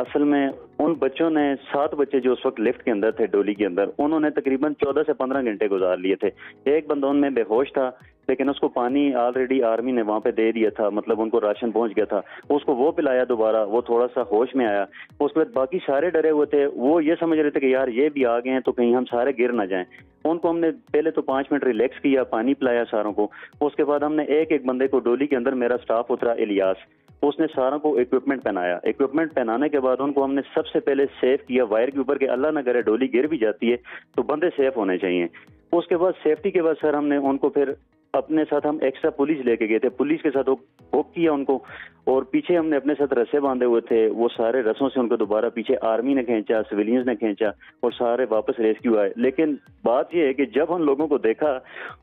اصل میں ان بچوں نے 7 بچے جو اس وقت لفٹ کے اندر تھے ڈولی کے اندر، انہوں نے تقریباً 14 سے 15 گھنٹے گزار لیے تھے. ایک بندہ ان میں بے ہوش تھا، لیکن اس کو پانی آلریڈی آرمی نے وہاں پہ دے دیا تھا، مطلب ان کو راشن پہنچ گیا تھا. اس کو وہ پلایا دوبارہ، وہ تھوڑا سا ہوش میں آیا. اس کے بعد باقی سارے ڈرے ہوئے تھے، وہ یہ سمجھ رہے تھے کہ یار یہ بھی آ گئے ہیں تو کہیں ہم سارے گر نہ جائیں. ان کو ہم نے پہلے تو 5 منٹ ریلیکس کیا، پانی پلایا ساروں کو. اس کے بعد ہم نے ایک ایک بندے کو ڈولی کے اندر، میرا سٹاف اترا الیاس، اس نے ساروں کو اکوپمنٹ پہنایا. اکوپمنٹ پہنانے کے بعد ان کو ہم نے سب سے پہلے سیف کیا وائر کے اوپر کہ اللہ نہ کرے ڈولی گر بھی جاتی ہے تو بندے سیف ہونے چاہیے. اس کے بعد سیفٹی کے بعد سر ہم نے ان کو پھر اپنے ساتھ ہم ایکسٹرا پولیس لے کے گئے تھے، پولیس کے ساتھ ہوک کیا ان کو، اور پیچھے ہم نے اپنے ساتھ رسے باندھے ہوئے تھے. وہ سارے رسوں سے ان کو دوبارہ پیچھے آرمی نے کھینچا، سویلینز نے کھینچا اور سارے واپس ریسکیو آئے. لیکن بات یہ ہے کہ جب ہم لوگوں کو دیکھا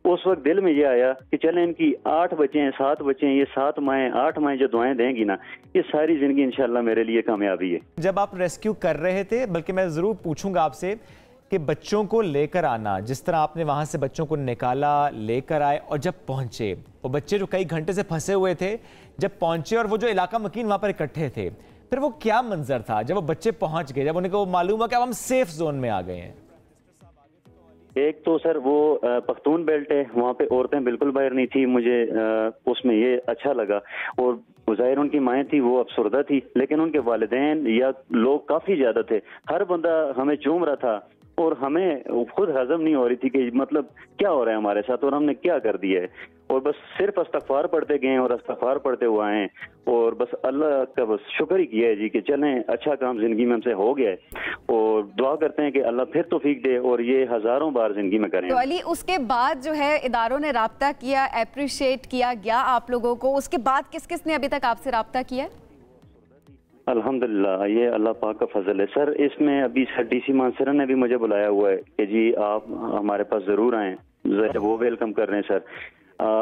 اس وقت دل میں یہ آیا کہ چلیں ان کی 8 بچے ہیں، 7 بچے ہیں، یہ 7 مائیں 8 مائیں جو دعائیں دیں گی نا، یہ ساری زندگی انشاءاللہ میرے لیے کامیابی ہے. جب آپ ریسکیو کر رہے تھے، بلکہ میں ضرور پوچھوں گا آپ سے کہ بچوں کو لے کر آنا، جس طرح آپ نے وہاں سے بچوں کو نکالا، لے کر آئے، اور جب پہنچے وہ بچے جو کئی گھنٹے سے پھنسے ہوئے تھے، جب پہنچے اور وہ جو علاقہ مکین وہاں پر اکٹھے تھے، پھر وہ کیا منظر تھا جب وہ بچے پہنچ گئے، جب انہیں کو معلوم ہوا کہ اب ہم سیف زون میں آ گئے ہیں؟ ایک تو سر وہ پختون بیلٹ ہے، وہاں پہ عورتیں بالکل باہر نہیں تھی. مجھے اس میں یہ اچھا لگا. اور ظاہر ان کی مائیں تھی وہ افسردہ تھی، لیکن ان کے والدین یا لوگ کافی زیادہ تھے. ہر بندہ ہمیں چوم رہا تھا اور ہمیں خود ہضم نہیں ہو رہی تھی کہ مطلب کیا ہو رہا ہے ہمارے ساتھ اور ہم نے کیا کر دیا ہے. اور بس صرف استغفار پڑھتے گئے اور استغفار پڑھتے ہوئے آئے ہیں، اور بس اللہ کا بس شکر ہی کیا ہے جی کہ چلیں اچھا کام زندگی میں ہم سے ہو گیا ہے، اور دعا کرتے ہیں کہ اللہ پھر توفیق دے اور یہ ہزاروں بار زندگی میں کریں. تو علی، اس کے بعد جو ہے اداروں نے رابطہ کیا، اپریشیٹ کیا گیا آپ لوگوں کو، اس کے بعد کس کس نے ابھی تک آپ سے رابطہ کیا ہے؟ الحمدللہ یہ اللہ پاک کا فضل ہے سر. اس میں ابھی سر ڈی سی مانسرا نے بھی مجھے بلایا ہوا ہے کہ جی آپ ہمارے پاس ضرور آئیں، وہ ویلکم کر رہے ہیں سر.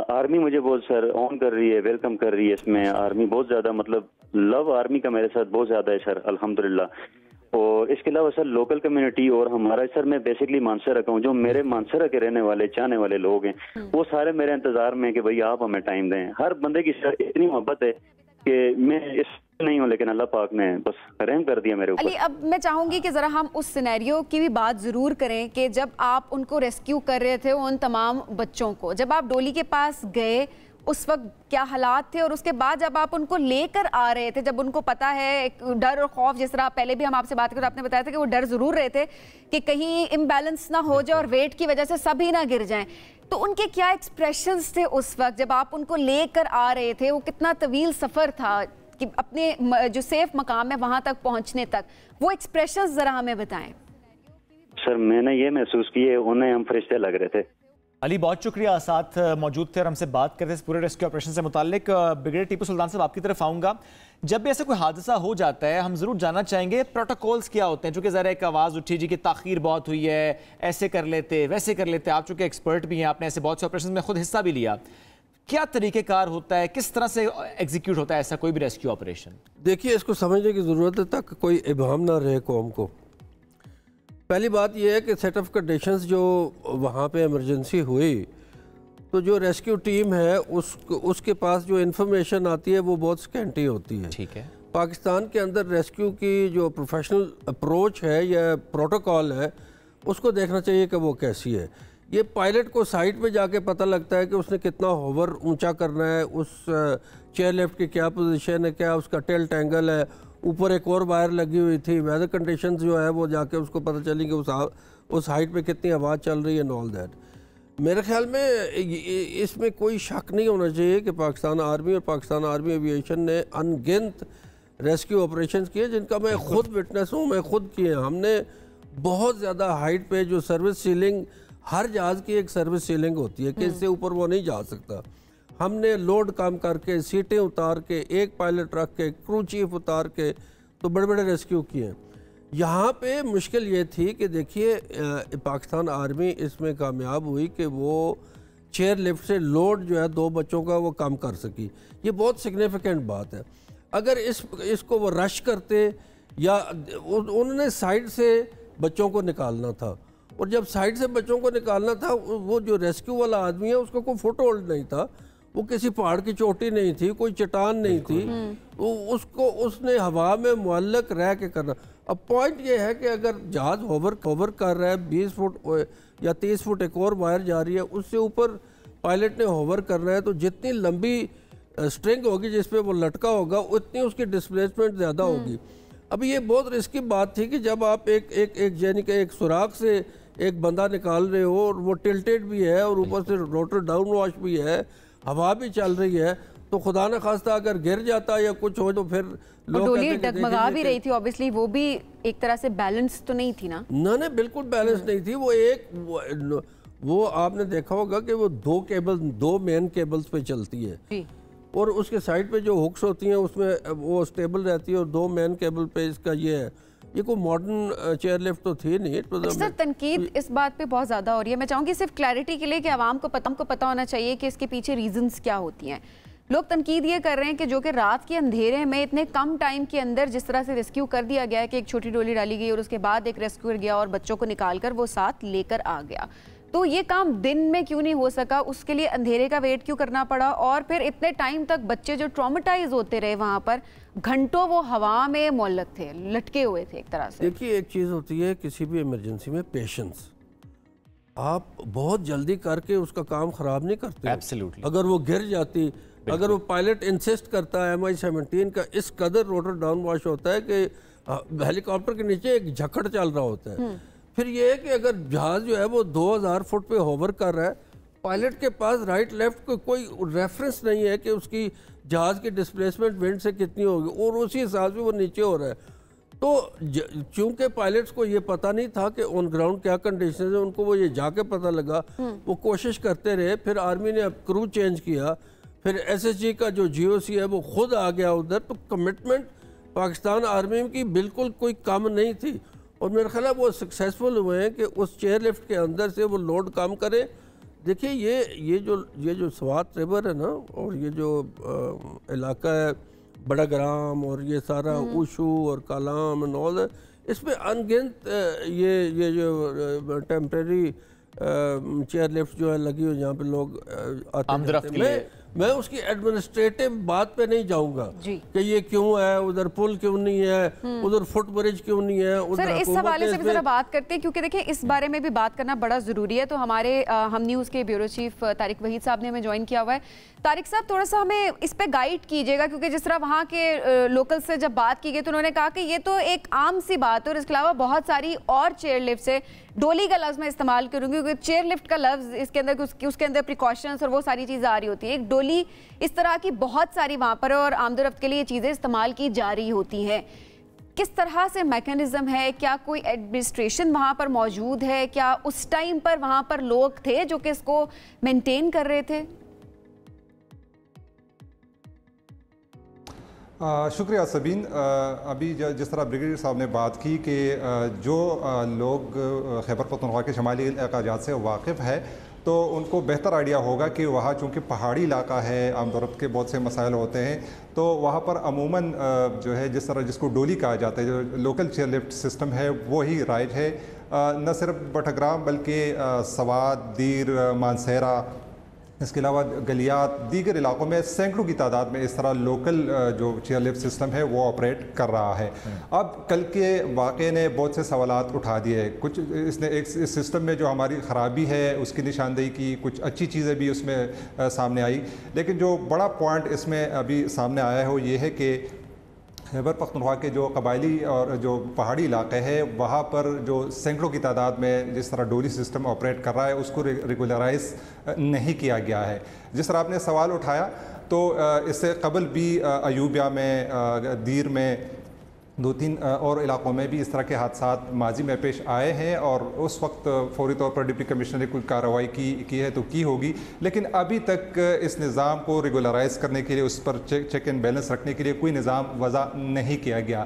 آرمی مجھے بہت سر آن کر رہی ہے، ویلکم کر رہی ہے. اس میں آرمی بہت زیادہ مطلب لو آرمی کا میرے ساتھ بہت زیادہ ہے سر الحمدللہ. اور اس کے علاوہ سر لوکل کمیونٹی اور ہمارا سر میں بیسکلی مانسرا کا ہوں، جو میرے مانسرا کے رہنے والے چاہنے والے لوگ ہیں وہ سارے میرے انتظار میں کہ بھائی آپ ہمیں ٹائم دیں. ہر بندے کی سر اتنی محبت ہے کہ میں اس نہیں ہوں، لیکن اللہ پاک نے بس رحم کر دیا میرے اوپر. علی، اب میں چاہوں گی کہ ذرا ہم اس سینیریو کی بھی بات ضرور کریں کہ جب آپ ان کو ریسکیو کر رہے تھے، ان تمام بچوں کو، جب آپ ڈولی کے پاس گئے اس وقت کیا حالات تھے، اور اس کے بعد جب آپ ان کو لے کر آ رہے تھے، جب ان کو پتا ہے ایک ڈر اور خوف، جس طرح پہلے بھی ہم آپ سے بات کریں آپ نے بتایا تھا کہ وہ ڈر ضرور رہے تھے کہ کہیں امبیلنس نہ ہو جائے اور ویٹ کی وجہ سے سبھی نہ گر جائیں، تو ان کے کیا ایکسپریشنز تھے اس وقت جب آپ ان کو لے کر آ رہے تھے؟ وہ کتنا طویل سفر تھا کہ اپنے جو سیف مقام ہے وہاں تک پہنچنے تک، وہ ایکسپریشنز ذرا ہمیں بتائیں. سر میں نے یہ محسوس کیے انہیں ہم فرشتے لگ رہے تھے. علی بہت شکریہ، ساتھ موجود تھے اور ہم سے بات کرتے اس پورے ریسکیو آپریشن سے متعلق. بریگیڈیئر ٹیپو سلطان صاحب آپ کی طرف آؤں گا. جب بھی ایسا کوئی حادثہ ہو جاتا ہے ہم ضرور جاننا چاہیں گے پروٹوکولز کیا ہوتے ہیں، چونکہ ذرا ایک آواز اٹھی جی کہ تاخیر بہت ہوئی ہے، ایسے کر لیتے ویسے کر لیتے. آپ چونکہ ایکسپرٹ بھی ہیں، آپ نے ایسے بہت سے آپریشن میں خود حصہ بھی لیا، کیا طریقہ کار ہوتا ہے، کس طرح سے ایگزیکیوٹ ہوتا ہے ایسا کوئی بھی ریسکیو آپریشن؟ دیکھیے اس کو سمجھنے کی ضرورت ہے تک کوئی ابہام نہ رہے قوم کو. پہلی بات یہ ہے کہ سیٹ آف کنڈیشنز جو وہاں پہ ایمرجنسی ہوئی تو جو ریسکیو ٹیم ہے اس کے پاس جو انفارمیشن آتی ہے وہ بہت سکینٹی ہوتی ہے. ٹھیک ہے. پاکستان کے اندر ریسکیو کی جو پروفیشنل اپروچ ہے یا پروٹوکول ہے اس کو دیکھنا چاہیے کہ وہ کیسی ہے. یہ پائلٹ کو سائٹ پہ جا کے پتہ لگتا ہے کہ اس نے کتنا ہوور اونچا کرنا ہے، اس چیئر لفٹ کی کیا پوزیشن ہے، کیا اس کا ٹیلٹ اینگل ہے، اوپر ایک اور وائر لگی ہوئی تھی، ویدر کنڈیشنز جو ہے وہ جا کے اس کو پتہ چلی کہ اس ہائٹ پہ کتنی آواز چل رہی ہے and all that. میرے خیال میں اس میں کوئی شک نہیں ہونا چاہیے کہ پاکستان آرمی اور پاکستان آرمی ایویشن نے ان گنت ریسکیو آپریشنز کیے جن کا میں خود وٹنس ہوں، میں خود کیے ہیں. ہم نے بہت زیادہ ہائٹ پہ جو سروس سیلنگ، ہر جہاز کی ایک سروس سیلنگ ہوتی ہے کہ اس سے اوپر وہ نہیں جا سکتا، ہم نے لوڈ کم کر کے سیٹیں اتار کے ایک پائلٹ رکھ کے کرو چیف اتار کے تو بڑے بڑے ریسکیو کیے ہیں. یہاں پہ مشکل یہ تھی کہ دیکھیے پاکستان آرمی اس میں کامیاب ہوئی کہ وہ چیئر لفٹ سے لوڈ جو ہے 2 بچوں کا وہ کم کر سکی. یہ بہت سگنیفیکنٹ بات ہے. اگر اس کو وہ رش کرتے یا انہوں نے سائڈ سے بچوں کو نکالنا تھا، اور جب سائڈ سے بچوں کو نکالنا تھا وہ جو ریسکیو والا آدمی ہے اس کو کوئی فوٹ ہولڈ نہیں تھا، وہ کسی پہاڑ کی چوٹی نہیں تھی، کوئی چٹان نہیں تھی، اس کو اس نے ہوا میں معلق رہ کے کرنا۔ اب پوائنٹ یہ ہے کہ اگر جہاز ہوور کر رہا ہے 20 فٹ یا 30 فٹ ایک اور وائر جا رہی ہے، اس سے اوپر پائلٹ نے ہوور کرنا ہے، تو جتنی لمبی سٹرنگ ہوگی جس پہ وہ لٹکا ہوگا اتنی اس کی ڈسپلیسمنٹ زیادہ ہوگی۔ اب یہ بہت رسکی بات تھی کہ جب آپ ایک یعنی کہ ایک سوراخ سے ایک بندہ نکال رہے ہو اور وہ ٹلٹیڈ بھی ہے اور اوپر سے روٹر ڈاؤن واش بھی ہے، ہوا بھی چل رہی ہے، تو خدا نہ خواستہ اگر گر جاتا یا کچھ ہو تو پھر لوگ ڈولی ڈگمگا بھی رہی تھی اوبیسلی، وہ بھی ایک طرح سے بیلنس تو نہیں تھی نا؟ نہ بالکل بیلنس نہیں تھی۔ وہ آپ نے دیکھا ہوگا کہ وہ دو مین کیبلز پہ چلتی ہے اور اس کے سائڈ پہ جو ہکس ہوتی ہیں اس میں وہ سٹیبل رہتی ہے، اور 2 مین کیبل پہ اس کا یہ ہے۔ یہ کوئی ماڈرن چیئر لفٹ تو تھی نہیں۔ سر تنقید اس بات پہ بہت زیادہ ہو رہی ہے، میں چاہوں گی صرف کلیئرٹی کے لیے کہ عوام کو پتہ ہونا چاہیے کہ اس کے پیچھے ریزنز کیا ہوتی ہیں۔ لوگ تنقید یہ کر رہے ہیں کہ جو کہ رات کے اندھیرے میں اتنے کم ٹائم کے اندر جس طرح سے ریسکیو کر دیا گیا ہے کہ ایک چھوٹی ڈولی ڈالی گئی اور اس کے بعد ایک ریسکیور گیا اور بچوں کو نکال کر وہ ساتھ لے کر آ گیا، تو یہ کام دن میں کیوں نہیں ہو سکا؟ اس کے لیے اندھیرے کا ویٹ کیوں کرنا پڑا؟ اور پھر اتنے ٹائم تک بچے جو ٹرامیٹائز ہوتے رہے وہاں پر، گھنٹوں وہ ہوا میں معلق تھے، لٹکے ہوئے تھے ایک طرح سے۔ دیکھیے ایک چیز ہوتی ہے کسی بھی ایمرجنسی میں پیشنس، آپ بہت جلدی کر کے اس کا کام خراب نہیں کرتے۔ اگر وہ گر جاتی، اگر وہ پائلٹ انسسٹ کرتا ہے MI-17 کا اس قدر روٹر ڈاؤن واش ہوتا ہے کہ ہیلی کاپٹر کے نیچے ایک جھکڑ چل رہا ہوتا ہے، پھر یہ ہے کہ اگر جہاز جو ہے وہ 2000 فٹ پہ ہوور کر رہا ہے، پائلٹ کے پاس رائٹ لیفٹ کوئی ریفرنس نہیں ہے کہ اس کی جہاز کی ڈسپلیسمنٹ ونڈ سے کتنی ہوگی، اور اسی حساب سے وہ نیچے ہو رہا ہے۔ تو چونکہ پائلٹس کو یہ پتہ نہیں تھا کہ آن گراؤنڈ کیا کنڈیشنز ہیں، ان کو وہ یہ جا کے پتہ لگا، وہ کوشش کرتے رہے، پھر آرمی نے اب کرو چینج کیا، پھر SSG کا جو GOC ہے وہ خود آ گیا ادھر۔ تو کمٹمنٹ پاکستان آرمی کی بالکل کوئی کم نہیں تھی، اور میرا خیال ہے وہ سکسیسفل ہوئے ہیں کہ اس چیئر لفٹ کے اندر سے وہ لوڈ کم کرے۔ دیکھیے یہ جو سوات ریور ہے نا، اور یہ جو علاقہ ہے بڑا گرام اور یہ سارا اوشو اور کالام نول ہے، اس میں انگنت یہ جو ٹیمپریری چیئر لفٹ جو ہے لگی ہوئی جہاں پہ لوگ آتے ہیں۔ میں اس کی ایڈمنسٹریٹو بات پہ نہیں جاؤں گا کہ یہ کیوں ہے، ادھر پل کیوں نہیں ہے، ادھر فٹ برج کیوں نہیں ہے۔ سر اس حوالے سے بھی ذرا بات کرتے ہیں کیونکہ دیکھیں اس بارے میں بھی بات کرنا بڑا ضروری ہے۔ تو ہمارے ہم نیوز کے بیورو چیف طارق وحید صاحب نے ہمیں جوائن کیا ہوا ہے۔ طارق صاحب تھوڑا سا ہمیں اس پہ گائیڈ کیجیے گا، کیونکہ جس طرح وہاں کے لوکل سے جب بات کی گئی تو انہوں نے کہا کہ یہ تو ایک عام سی بات ہے، اور اس کے علاوہ بہت ساری اور چیئر لفٹس ہے۔ ڈولی کا لفظ میں استعمال کروں گی کیونکہ چیئر لفٹ کا لفظ اس کے اندر اس کے اندر پریکاشنز اور وہ ساری چیزیں آ رہی ہوتی ہیں۔ ایک ڈولی اس طرح کی بہت ساری وہاں پر اور آمد و رفت کے لیے چیزیں استعمال کی جا رہی ہوتی ہیں۔ کس طرح سے میکانزم ہے؟ کیا کوئی ایڈمنسٹریشن وہاں پر موجود ہے؟ کیا اس ٹائم پر وہاں پر لوگ تھے جو کہ اس کو مینٹین کر رہے تھے؟ شکریہ سبین۔ ابھی جس طرح بریگیڈیئر صاحب نے بات کی کہ جو لوگ خیبر پختونخوا کے شمالی علاقہ جات سے واقف ہے تو ان کو بہتر آئیڈیا ہوگا کہ وہاں چونکہ پہاڑی علاقہ ہے، آمد و رفت کے بہت سے مسائل ہوتے ہیں، تو وہاں پر عموماً جو ہے جس کو ڈولی کہا جاتا ہے، جو لوکل چیئر لفٹ سسٹم ہے وہی رائج ہے۔ نہ صرف بٹھگرام بلکہ سوات، دیر، مانسہرہ، اس کے علاوہ گلیات، دیگر علاقوں میں سینکڑوں کی تعداد میں اس طرح لوکل جو چیئر لفٹ سسٹم ہے وہ آپریٹ کر رہا ہے۔ اب کل کے واقعے نے بہت سے سوالات اٹھا دیے، کچھ اس نے ایک سسٹم میں جو ہماری خرابی ہے اس کی نشاندہی کی، کچھ اچھی چیزیں بھی اس میں سامنے آئی، لیکن جو بڑا پوائنٹ اس میں ابھی سامنے آیا ہے وہ یہ ہے کہ خیبر پختونخوا کے جو قبائلی اور جو پہاڑی علاقے ہے وہاں پر جو سینکڑوں کی تعداد میں جس طرح ڈولی سسٹم آپریٹ کر رہا ہے اس کو ریگولرائز نہیں کیا گیا ہے۔ جس طرح آپ نے سوال اٹھایا تو اس سے قبل بھی ایوبیہ میں، دیر میں، 2-3 اور علاقوں میں بھی اس طرح کے حادثات ماضی میں پیش آئے ہیں، اور اس وقت فوری طور پر ڈپٹی کمشنر نے کوئی کارروائی کی ہے تو کی ہوگی، لیکن ابھی تک اس نظام کو ریگولرائز کرنے کے لیے، اس پر چیک اینڈ بیلنس رکھنے کے لیے کوئی نظام وضع نہیں کیا گیا۔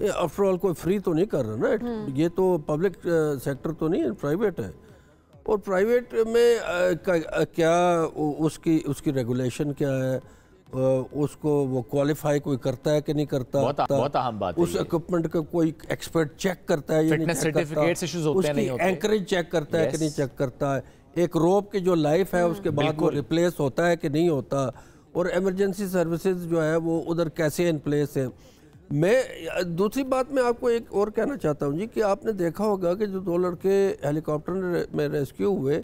آفٹر آل کوئی فری تو نہیں کر رہا نا، یہ تو پبلک سیکٹر تو نہیں ہے، پرائیویٹ ہے. اور پرائیویٹ میں کیا اس کی ریگولیشن کیا ہے، اس کو وہ کوالیفائی کوئی کرتا ہے کہ نہیں کرتا، بہت اہم بات ہے. اس اکوپمنٹ کا کوئی ایکسپرٹ چیک کرتا ہے یا نہیں چیک کرتا، اس کی اینکریج چیک کرتا ہے کہ نہیں چیک کرتا ہے، ایک روپ کی جو لائف ہے اس کے بعد وہ ریپلیس ہوتا ہے کہ نہیں ہوتا، اور ایمرجنسی سروسز جو ہے وہ ادھر کیسے ان پلیس ہیں. میں دوسری بات میں آپ کو ایک اور کہنا چاہتا ہوں جی کہ آپ نے دیکھا ہوگا کہ جو 2 لڑکے ہیلی کاپٹر میں ریسکیو ہوئے،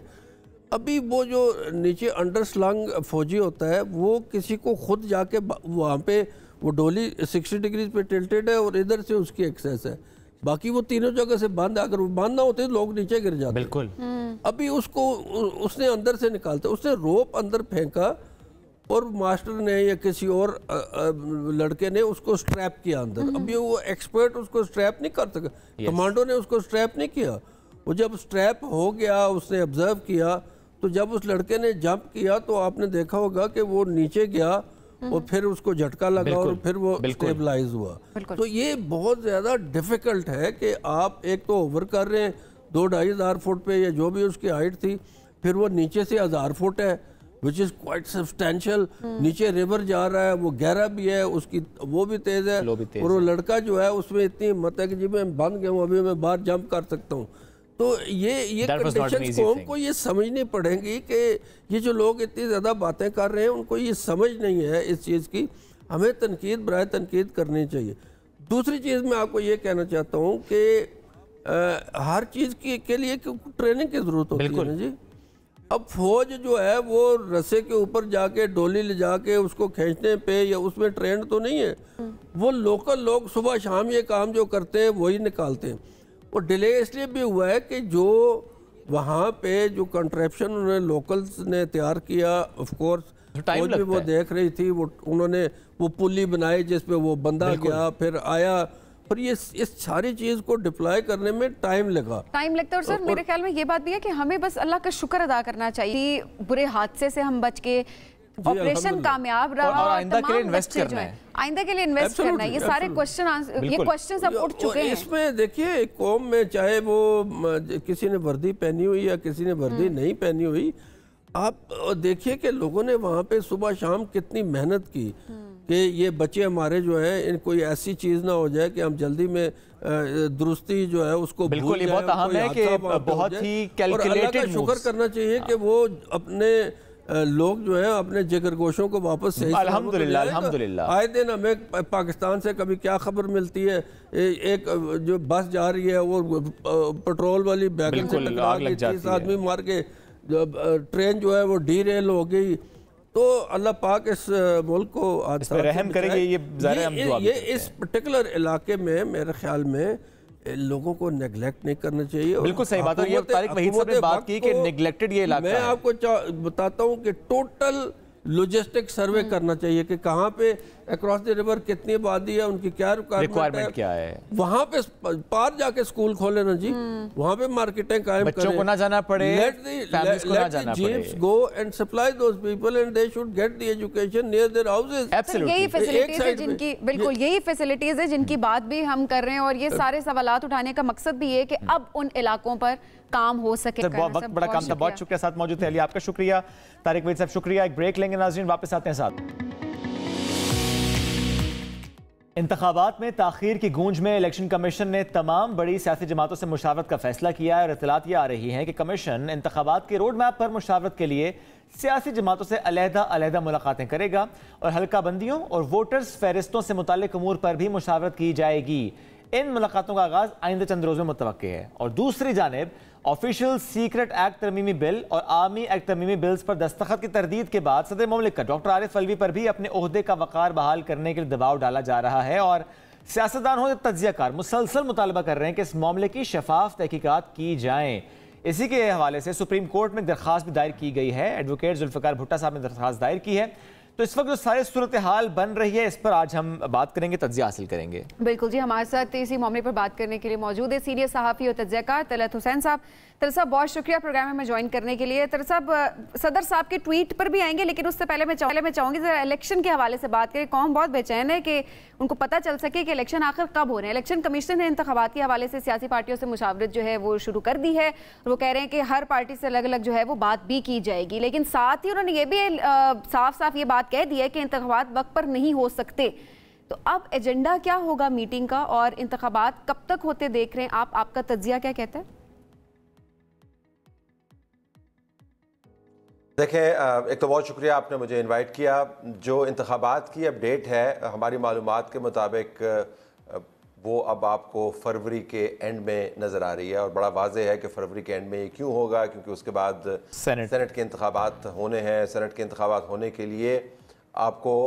ابھی وہ جو نیچے انڈر سلنگ فوجی ہوتا ہے وہ کسی کو خود جا کے وہاں پہ وہ ڈولی 60 ڈگریز پہ ٹلٹیڈ ہے اور ادھر سے اس کی ایکسیس ہے، باقی وہ تینوں جگہ سے بند ہے. اگر وہ بند نہ ہوتے لوگ نیچے گر جاتے. بالکل. ابھی اس نے اندر سے نکالتا، اس نے روپ اندر پھینکا اور ماسٹر نے یا کسی اور لڑکے نے اس کو سٹریپ کیا اندر. ابھی وہ ایکسپرٹ اس کو سٹریپ نہیں کر سکا، کمانڈو نے اس کو سٹریپ نہیں کیا. وہ جب سٹریپ ہو گیا اس نے آبزرو کیا، تو جب اس لڑکے نے جمپ کیا تو آپ نے دیکھا ہوگا کہ وہ نیچے گیا اور پھر اس کو جھٹکا لگا اور پھر وہ اسٹیبلائز ہوا. تو یہ بہت زیادہ ڈیفیکلٹ ہے کہ آپ ایک تو اوور کر رہے ہیں 2-2.5 ہزار فٹ پہ یا جو بھی اس کی ہائٹ تھی، پھر وہ نیچے سے 1000 فٹ ہے which is quite substantial. نیچے ریور جا رہا ہے، وہ گہرا بھی ہے، اس کی وہ بھی تیز ہے، اور وہ لڑکا جو ہے اس میں اتنی ہمت ہے کہ جی میں بند گیا ہوں ابھی میں باہر جمپ کر سکتا ہوں. تو یہ کنڈیشنز قوم کو یہ سمجھنی پڑیں گی کہ یہ جو لوگ اتنی زیادہ باتیں کر رہے ہیں ان کو یہ سمجھ نہیں ہے اس چیز کی. ہمیں تنقید برائے تنقید کرنی چاہیے. دوسری چیز میں آپ کو یہ کہنا چاہتا ہوں کہ ہر چیز کے لیے ٹریننگ کی ضرورت ہوتی ہے نا جی. اب فوج جو ہے وہ رسے کے اوپر جا کے ڈولی لے جا کے اس کو کھینچنے پہ یا اس میں ٹرینڈ تو نہیں ہے. وہ لوکل لوگ صبح شام یہ کام جو کرتے ہیں وہی نکالتے ہیں. اور ڈیلے اس لیے بھی ہوا ہے کہ جو وہاں پہ جو کنٹریپشن انہوں نے لوکلز نے تیار کیا، آف کورس فوج بھی وہ دیکھ رہی تھی، وہ انہوں نے وہ پلی بنائی جس پہ وہ بندہ گیا پھر آیا، اور یہ اس ساری چیز کو ڈپلائی کرنے میں ٹائم لگتا ہے. اور سر میرے خیال میں یہ بات بھی ہے کہ ہمیں بس اللہ کا شکر ادا کرنا چاہیے، برے حادثے سے ہم بچ کے آپریشن کامیاب رہا، اور آئندہ کے لیے انویسٹ کرنا ہے، آئندہ کے لیے انویسٹ کرنا ہے. یہ سارے کوشچنز اب اٹھ چکے ہیں. اس میں دیکھیے قوم میں چاہے وہ کسی نے وردی پہنی ہوئی یا کسی نے وردی نہیں پہنی ہوئی، آپ دیکھیے کہ لوگوں نے وہاں پہ صبح شام کتنی محنت کی کہ یہ بچے ہمارے جو ہیں ان کوئی ایسی چیز نہ ہو جائے کہ ہم جلدی میں درستی جو ہے اس کو بالکل. یہ بہت اہم ہے کہ بہت ہی کیلکولیٹڈ مووز. شکر کرنا چاہیے کہ وہ اپنے لوگ جو ہیں اپنے جگر گوشوں کو واپس صحیح الحمدللہ الحمدللہ. آئے دن ہمیں پاکستان سے کبھی کیا خبر ملتی ہے، ایک جو بس جا رہی ہے وہ پٹرول والی بیگن سے ٹکرا گئی، 30 آدمی مار کے ٹرین جو ہے وہ ڈی ریل ہو گئی. تو اللہ پاک اس ملک کو رحم کرے گی. یہ اس پرٹیکولر علاقے میں میرے خیال میں لوگوں کو نیگلیکٹ نہیں کرنا چاہیے. بالکل صحیح بات ہے. یہ طارق وحید صاحب نے بات کی کہ نیگلیکٹڈ یہ علاقہ ہے. میں آپ کو بتاتا ہوں کہ ٹوٹل لوجسٹک سروے کرنا چاہیے کہ کہاں پہ اکراس دی ریور کتنی آبادی ہے، ان کی کیا ریکوائرمنٹ کیا ہے، وہاں پہ پار جا کے سکول کھولے نا جی، وہاں پہ مارکیٹیں قائم کریں، بچوں کو نہ جانا پڑے، فیملیز کو نہ جانا پڑے. Let the go and supply those people and they should get the education near their houses. یہی فیسلٹیز ہیں جن کی بالکل یہی فیسلٹیز ہیں جن کی بات بھی ہم کر رہے ہیں، اور یہ سارے سوالات اٹھانے کا مقصد بھی یہ کہ اب ان علاقوں پر کام ہو سکے. وقت بڑا کام تھا. بہت شکریہ. ساتھ موجود تھے علی، آپ کا شکریہ. طارق وحید صاحب شکریہ. ایک بریک لیں گے ناظرین، واپس آتے ہیں ساتھ. انتخابات میں تاخیر کی گونج میں الیکشن کمیشن نے تمام بڑی سیاسی جماعتوں سے مشاورت کا فیصلہ کیا ہے، اور اطلاعات یہ آ رہی ہیں کہ کمیشن انتخابات کے روڈ میپ پر مشاورت کے لیے سیاسی جماعتوں سے علیحدہ ملاقاتیں کرے گا، اور حلقہ بندیوں اور ووٹرز فہرستوں سے متعلق امور پر بھی مشاورت کی جائے گی. ان ملاقاتوں کا آغاز آئندہ چند روز میں متوقع ہے. اور دوسری جانب آفیشل سیکرٹ ایکٹ ترمیمی بل اور آرمی ایکٹ ترمیمی بلز پر دستخط کی تردید کے بعد صدر مملکت ڈاکٹر عارف علوی پر بھی اپنے عہدے کا وقار بحال کرنے کے لیے دباؤ ڈالا جا رہا ہے، اور سیاستدان ہو یا تجزیہ کار مسلسل مطالبہ کر رہے ہیں کہ اس معاملے کی شفاف تحقیقات کی جائیں. اسی کے حوالے سے سپریم کورٹ میں درخواست بھی دائر کی گئی ہے. ایڈوکیٹ ذوالفقار بھٹا صاحب نے درخواست دائر کی ہے تو اس وقت جو سارے صورتحال بن رہی ہے اس پر آج ہم بات کریں گے، تجزیہ حاصل کریں گے۔ بالکل جی، ہمارے ساتھ اسی معاملے پر بات کرنے کے لیے موجود ہے سینئر صحافی اور تجزیہ کار طلعت حسین صاحب۔ طلعت صاحب بہت شکریہ پروگرام میں جوائن کرنے کے لیے۔ طلعت صاحب صدر صاحب کے ٹویٹ پر بھی آئیں گے، لیکن اس سے پہلے میں چاہوں گی ذرا الیکشن کے حوالے سے بات کریں۔ قوم بہت بے چین ہے کہ ان کو پتہ چل سکے کہ الیکشن آخر کب ہو رہے ہیں۔ الیکشن کمیشن نے انتخابات کے حوالے سے سیاسی پارٹیوں سے مشاورت جو ہے وہ شروع کر دی ہے، اور وہ کہہ رہے ہیں کہ ہر پارٹی سے الگ الگ جو ہے وہ بات بھی کی جائے گی، لیکن ساتھ ہی انہوں نے یہ بھی صاف صاف یہ بات کہہ دی ہے کہ انتخابات وقت پر نہیں ہو سکتے۔ تو اب ایجنڈا کیا ہوگا میٹنگ کا، اور انتخابات کب تک ہوتے دیکھ رہے ہیں آپ کا تجزیہ کیا کہتا ہے؟ دیکھیں، ایک تو بہت شکریہ آپ نے مجھے انوائٹ کیا۔ جو انتخابات کی اپڈیٹ ہے ہماری معلومات کے مطابق وہ اب آپ کو فروری کے اینڈ میں نظر آ رہی ہے، اور بڑا واضح ہے کہ فروری کے اینڈ میں یہ کیوں ہوگا، کیونکہ اس کے بعد سینٹ کے انتخابات ہونے ہیں۔ سینٹ کے انتخابات ہونے کے لیے آپ کو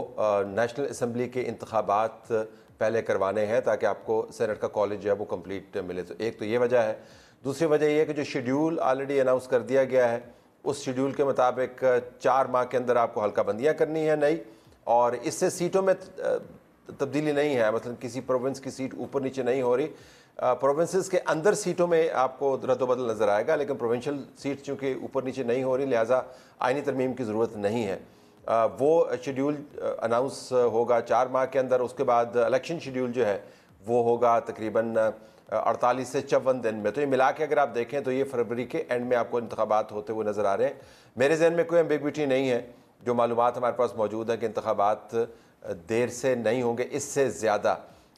نیشنل اسمبلی کے انتخابات پہلے کروانے ہیں تاکہ آپ کو سینٹ کا کالج جو ہے وہ کمپلیٹ ملے۔ تو ایک تو یہ وجہ ہے۔ دوسری وجہ یہ ہے کہ جو شیڈیول آلریڈی اناؤنس کر دیا گیا ہے اس شیڈیول کے مطابق 4 ماہ کے اندر آپ کو حلقہ بندیاں کرنی ہے نئی، اور اس سے سیٹوں میں تبدیلی نہیں ہے۔ مثلا کسی پروونس کی سیٹ اوپر نیچے نہیں ہو رہی، پروونسز کے اندر سیٹوں میں آپ کو رد و بدل نظر آئے گا، لیکن پروونشل سیٹ چونکہ اوپر نیچے نہیں ہو رہی لہٰذا آئینی ترمیم کی ضرورت نہیں ہے۔ وہ شیڈیول اناؤنس ہوگا 4 ماہ کے اندر۔ اس کے بعد الیکشن شیڈیول جو ہے وہ ہوگا تقریباً 48 سے 54 دن میں۔ تو یہ ملا کے اگر آپ دیکھیں تو یہ فروری کے اینڈ میں آپ کو انتخابات ہوتے ہوئے نظر آ رہے ہیں۔ میرے ذہن میں کوئی ایمبیگوٹی نہیں ہے، جو معلومات ہمارے پاس موجود ہیں کہ انتخابات دیر سے نہیں ہوں گے، اس سے زیادہ۔